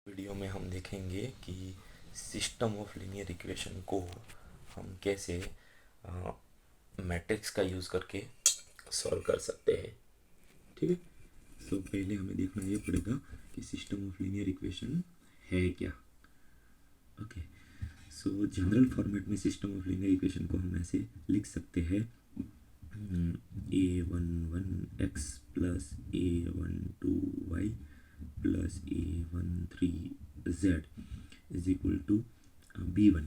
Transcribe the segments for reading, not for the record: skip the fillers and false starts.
Video में हम देखेंगे कि सिस्टम ऑफ लीनियर इक्वेशन को हम कैसे मैट्रिक्स का यूज़ करके सॉल्व कर सकते हैं। ठीक है, तो पहले हमें देखना ये पड़ेगा कि सिस्टम ऑफ लीनियर इक्वेशन है क्या। ओके, सो जनरल फॉर्मेट में सिस्टम ऑफ लीनियर इक्वेशन को हम ऐसे लिख सकते हैं a11x plus a12y plus a13z is equal to b1।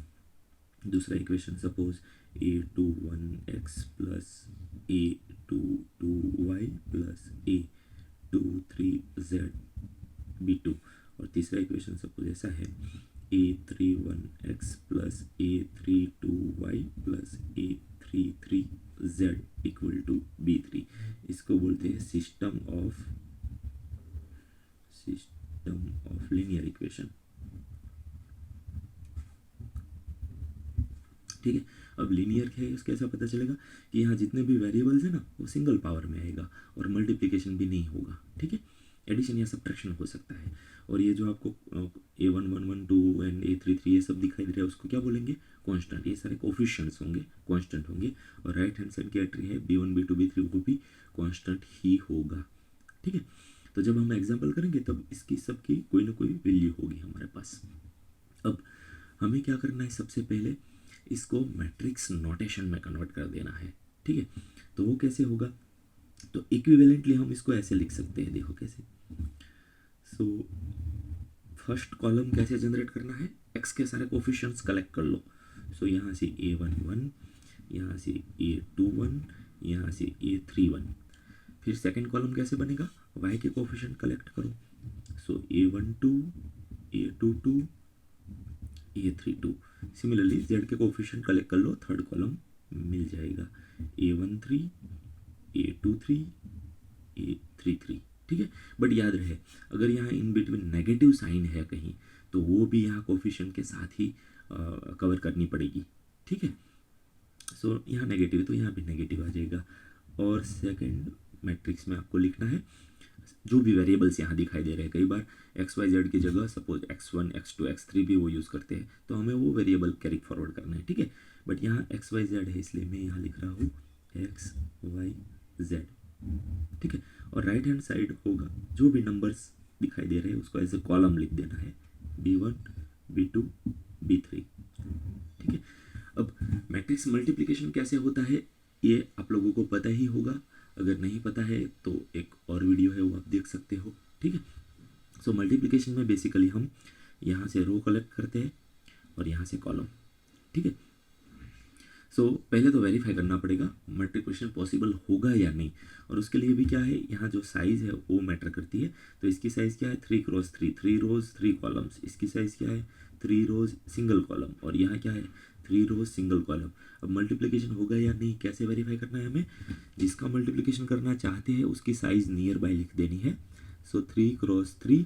दूसरा equation suppose a21x plus a22y plus a23z b2। और तीसरा इक्वेशन सपोज ऐसा है a31x plus a32y plus a33z equal to b3। इसको बोलते हैं सिस्टम ऑफ लीनियर इक्वेशन। ठीक है, अब लीनियर है उसका कैसा पता चलेगा कि यहाँ जितने भी वेरिएबल्स हैं ना वो सिंगल पावर में आएगा और मल्टीप्लिकेशन भी नहीं होगा। ठीक है, एडिशन या सब्ट्रैक्शन हो सकता है। और ये जो आपको a1112 एंड a33 ये सब दिखाई दे रहा है उसको क्या बोलेंगे, कांस्टेंट। ये सारे कोफिशिएंट्स होंगे, कांस्टेंट होंगे। और राइट हैंड साइड की ट्री है b1 b2 b3 वो भी कांस्टेंट ही होगा। ठीक है, तो जब हम एग्जाम्पल करेंगे तब इसकी सबकी कोई ना कोई वैल्यू होगी हमारे पास। अब हमें क्या करना है, सबसे पहले इसको मैट्रिक्स नोटेशन में कन्वर्ट कर देना है। ठीक है, तो वो कैसे होगा, तो इक्विवेलेंटली हम इसको ऐसे लिख सकते हैं, देखो कैसे। सो फर्स्ट कॉलम कैसे जनरेट करना है, एक्स के सारे कोफिशिएंट्स कलेक्ट कर लो। सो यहाँ से a11, यहाँ से a21, यहाँ से a31। फिर सेकेंड कॉलम कैसे बनेगा, y के कोफिशिएंट कलेक्ट करो। सो a12, a22, a32। Similarly z के कोफिशिएंट कलेक्ट कर लो, थर्ड कॉलम मिल जाएगा a13, a23, a33। ठीक है, बट याद रहे अगर यहाँ इन बिटवीन नेगेटिव साइन है कहीं तो वो भी यहाँ कोफिशिएंट के साथ ही कवर करनी पड़ेगी। ठीक है, सो यहाँ नेगेटिव है तो यहाँ भी नेगेटिव आ जाएगा। और सेकंड मैट्रिक्स में आपको लिखना है जो भी वेरिएबल्स यहाँ दिखाई दे रहे हैं। कई बार एक्स वाई जेड की जगह सपोज x1 x2 x3 भी वो यूज़ करते हैं, तो हमें वो वेरिएबल कैरी फॉरवर्ड करना है। ठीक है, बट यहाँ एक्स वाई जेड है इसलिए मैं यहाँ लिख रहा हूँ एक्स वाई जेड। ठीक है, और राइट हैंड साइड होगा जो भी नंबर्स दिखाई दे रहे हैं उसको एज ए कॉलम लिख देना है b1 b2 b3। ठीक है, अब मैट्रिक्स मल्टीप्लिकेशन कैसे होता है ये आप लोगों को पता ही होगा। अगर नहीं पता है तो एक और वीडियो है वो आप देख सकते हो। ठीक है, सो मल्टीप्लिकेशन में बेसिकली हम यहाँ से रो कलेक्ट करते हैं और यहाँ से कॉलम। ठीक है, सो पहले तो वेरीफाई करना पड़ेगा मल्टीप्लिकेशन पॉसिबल होगा या नहीं। और उसके लिए भी क्या है, यहाँ जो साइज़ है वो मैटर करती है। तो इसकी साइज़ क्या है 3x3, 3 रोज 3 कॉलम्स। इसकी साइज़ क्या है 3 रोज सिंगल कॉलम। और यहाँ क्या है 3 रोज सिंगल कॉलम। अब मल्टीप्लिकेशन होगा या नहीं कैसे वेरीफाई करना है हमें, जिसका मल्टीप्लिकेशन करना चाहते हैं उसकी साइज़ नियर बाय लिख देनी है। सो 3x3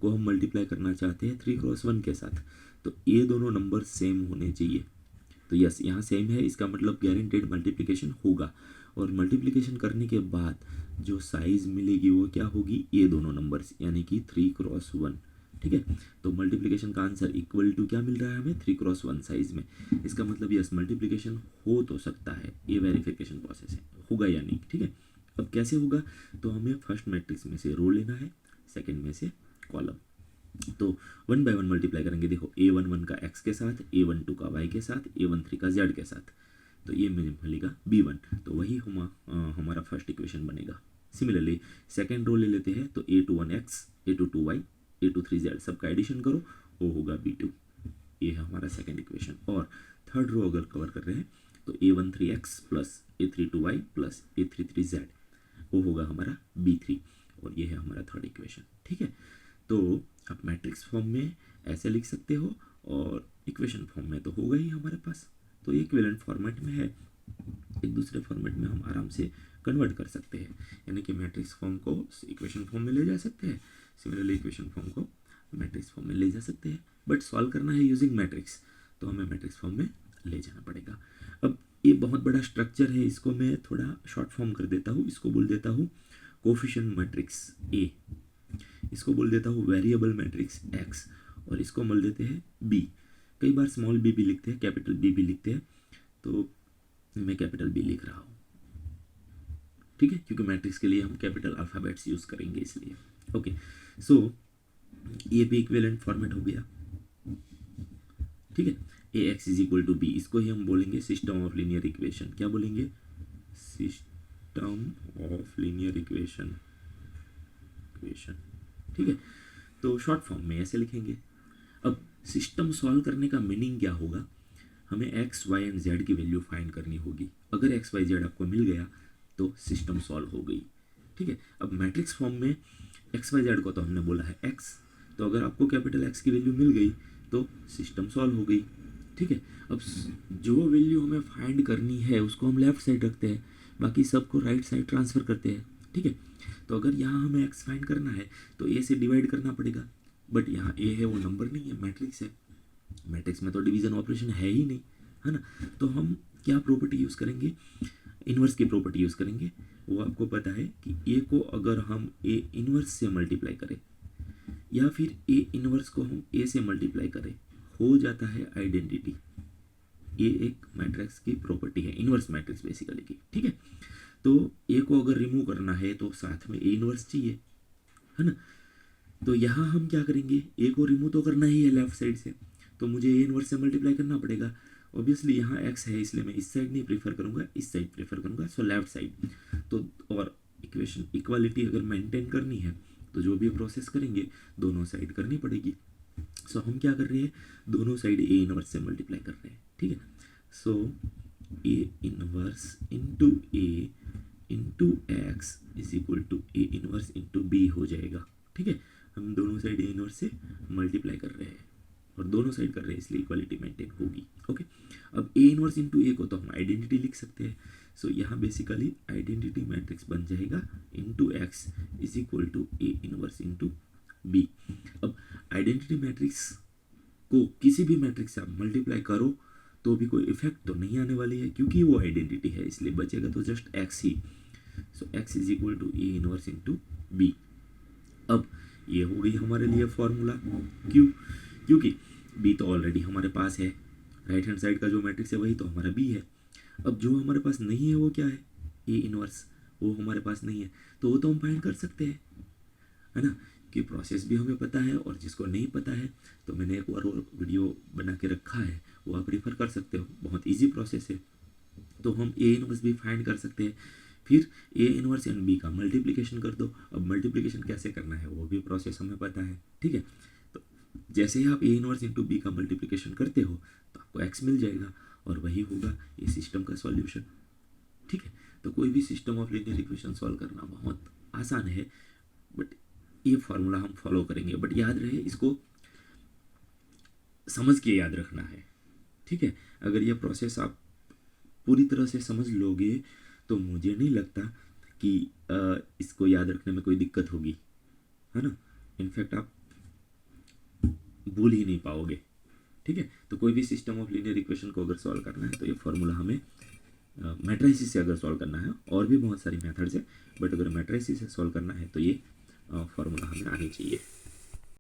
को हम मल्टीप्लाई करना चाहते हैं 3x1 के साथ, तो ये दोनों नंबर सेम होने चाहिए। तो यस यहाँ सेम है, इसका मतलब गारंटेड मल्टीप्लिकेशन होगा। और मल्टीप्लिकेशन करने के बाद जो साइज़ मिलेगी वो क्या होगी, ये दोनों नंबर्स यानी कि 3x1। ठीक है, तो मल्टीप्लिकेशन का आंसर इक्वल टू क्या मिल रहा है हमें 3x1 साइज में। इसका मतलब यस मल्टीप्लिकेशन हो तो सकता है, ये वेरिफिकेशन प्रोसेस है, होगा या नहीं। ठीक है, अब कैसे होगा, तो हमें फर्स्ट मैट्रिक्स में से रो लेना है, सेकेंड में से कॉलम। तो 1 बाय 1 मल्टीप्लाई करेंगे। देखो a11 का x के साथ, a12 का y के साथ, a13 का z के साथ, तो ये मिलेगा b1। तो वही हमारा फर्स्ट इक्वेशन बनेगा। सिमिलरली सेकेंड रो ले लेते हैं, तो a21x, a22y, a23z सबका एडिशन करो, वो होगा b2। ये है हमारा सेकेंड इक्वेशन। और थर्ड रो अगर कवर कर रहे हैं तो a13x plus a32y plus a33z वो होगा हमारा b3। और ये है हमारा थर्ड इक्वेशन। ठीक है, तो आप मैट्रिक्स फॉर्म में ऐसे लिख सकते हो और इक्वेशन फॉर्म में तो होगा ही हमारे पास। तो इक्विवेलेंट फॉर्मेट में है, एक दूसरे फॉर्मेट में हम आराम से कन्वर्ट कर सकते हैं, यानी कि मैट्रिक्स फॉर्म को इक्वेशन फॉर्म में ले जा सकते हैं, सिमिलरली इक्वेशन फॉर्म को मैट्रिक्स फॉर्म में ले जा सकते हैं। बट सॉल्व करना है यूजिंग मैट्रिक्स, तो हमें मैट्रिक्स फॉर्म में ले जाना पड़ेगा। अब ये बहुत बड़ा स्ट्रक्चर है, इसको मैं थोड़ा शॉर्ट फॉर्म कर देता हूँ, इसको बोल देता हूँ कोफिशिएंट मैट्रिक्स ए। इसको बोल देता हूँ वेरिएबल मैट्रिक्स एक्स, और इसको बोल देते हैं बी। कई बार स्मॉल बी भी लिखते हैं, कैपिटल बी भी लिखते हैं, तो मैं कैपिटल बी लिख रहा हूँ, ठीक है, क्योंकि मैट्रिक्स के लिए हम कैपिटल अल्फ़ाबेट्स यूज़ करेंगे इसलिए। ओके, सो ये भी इक्विवेलेंट फॉर्मेट हो गया, ठीक है। A X is equal to B, इसको ही हम बोलेंगे सिस्टम ऑफ लीनियर इक्वेशन। क्या बोलेंगे? सिस्टम ऑफ लीनियर इक्वेशन, ठीक है। तो शॉर्ट फॉर्म में ऐसे लिखेंगे। अब सिस्टम सॉल्व करने का मीनिंग क्या होगा? हमें एक्स वाई एंड जेड की वैल्यू फाइंड करनी होगी। अगर एक्स वाई जेड आपको मिल गया तो सिस्टम सॉल्व हो गई, ठीक है। अब मैट्रिक्स फॉर्म में एक्स वाई जेड को तो हमने बोला है एक्स, तो अगर आपको कैपिटल एक्स की वैल्यू मिल गई तो सिस्टम सॉल्व हो गई, ठीक है। अब जो वैल्यू हमें फाइंड करनी है उसको हम लेफ्ट साइड रखते हैं, बाकी सबको राइट साइड ट्रांसफ़र करते हैं, ठीक है। तो अगर यहाँ हमें एक्स फाइंड करना है तो ए से डिवाइड करना पड़ेगा, बट यहाँ ए है वो नंबर नहीं है, मैट्रिक्स है। मैट्रिक्स में तो डिवीज़न ऑपरेशन है ही नहीं, है ना। तो हम क्या प्रॉपर्टी यूज़ करेंगे? इन्वर्स की प्रॉपर्टी यूज़ करेंगे। वो आपको पता है कि ए को अगर हम ए इन्वर्स से मल्टीप्लाई करें या फिर ए इन्वर्स को हम ए से मल्टीप्लाई करें, हो जाता है आइडेंटिटी। ये एक मैट्रिक्स की प्रॉपर्टी है, इन्वर्स मैट्रिक्स बेसिकली की, ठीक है। तो ए को अगर रिमूव करना है तो साथ में ए इन्वर्स चाहिए, है ना। तो यहाँ हम क्या करेंगे? ए को रिमूव तो करना ही है लेफ्ट साइड से, तो मुझे ए इन्वर्स से मल्टीप्लाई करना पड़ेगा। ऑब्वियसली यहाँ एक्स है इसलिए मैं इस साइड नहीं प्रीफर करूँगा, इस साइड प्रीफर करूँगा, सो लेफ्ट साइड। तो और इक्वेशन इक्वालिटी अगर मेंटेन करनी है तो जो भी प्रोसेस करेंगे दोनों साइड करनी पड़ेगी। सो हम क्या कर रहे हैं? दोनों साइड ए इनवर्स से मल्टीप्लाई कर रहे हैं, ठीक है। So A inverse into A into X is equal to A inverse into B हो जाएगा, ठीक है। हम दोनों साइड ए इनवर्स से मल्टीप्लाई कर रहे हैं और दोनों साइड कर रहे हैं, इसलिए इक्वालिटी मेंटेन होगी, ओके। अब ए इनवर्स इंटू ए को तो हम आइडेंटिटी लिख सकते हैं। सो यहाँ बेसिकली आइडेंटिटी मैट्रिक्स बन जाएगा into X is equal to A inverse into B. अब आइडेंटिटी मैट्रिक्स को किसी भी मैट्रिक्स से आप मल्टीप्लाई करो तो भी कोई इफेक्ट तो नहीं आने वाली है, क्योंकि वो आइडेंटिटी है, इसलिए बचेगा तो जस्ट एक्स ही। So X is equal to A inverse into B. अब ये हो गई हमारे लिए फॉर्मूला, क्योंकि बी तो ऑलरेडी हमारे पास है, राइट हैंड साइड का जो मैट्रिक्स है वही तो हमारा बी है। अब जो हमारे पास नहीं है वो क्या है? ए इनवर्स, वो हमारे पास नहीं है, तो वो तो हम फाइंड कर सकते हैं, है ना। कि प्रोसेस भी हमें पता है, और जिसको नहीं पता है तो मैंने एक और वीडियो बना के रखा है, वो आप रेफर कर सकते हो, बहुत इजी प्रोसेस है। तो हम ए इनवर्स भी फाइंड कर सकते हैं, फिर ए इनवर्स एंड बी का मल्टीप्लिकेशन कर दो। अब मल्टीप्लिकेशन कैसे करना है वो भी प्रोसेस हमें पता है, ठीक है। तो जैसे ही आप ए इनवर्स इंटू बी का मल्टीप्लिकेशन करते हो तो आपको एक्स मिल जाएगा, और वही होगा ये सिस्टम का सॉल्यूशन, ठीक है। तो कोई भी system of linear equation solve करना बहुत आसान है, बट ये फॉर्मूला हम फॉलो करेंगे, बट याद रहे इसको समझ के याद रखना है, ठीक है। अगर ये प्रोसेस आप पूरी तरह से समझ लोगे तो मुझे नहीं लगता कि इसको याद रखने में कोई दिक्कत होगी, है ना। इनफैक्ट आप भूल ही नहीं पाओगे, ठीक है। तो कोई भी सिस्टम ऑफ लीनियर इक्वेशन को अगर सॉल्व करना है तो ये फॉर्मूला हमें मैट्रिसेस से अगर सॉल्व करना है, और भी बहुत सारी मेथड्स है, बट अगर मैट्रिसेस से सॉल्व करना है तो ये फॉर्मूला हमें आनी चाहिए।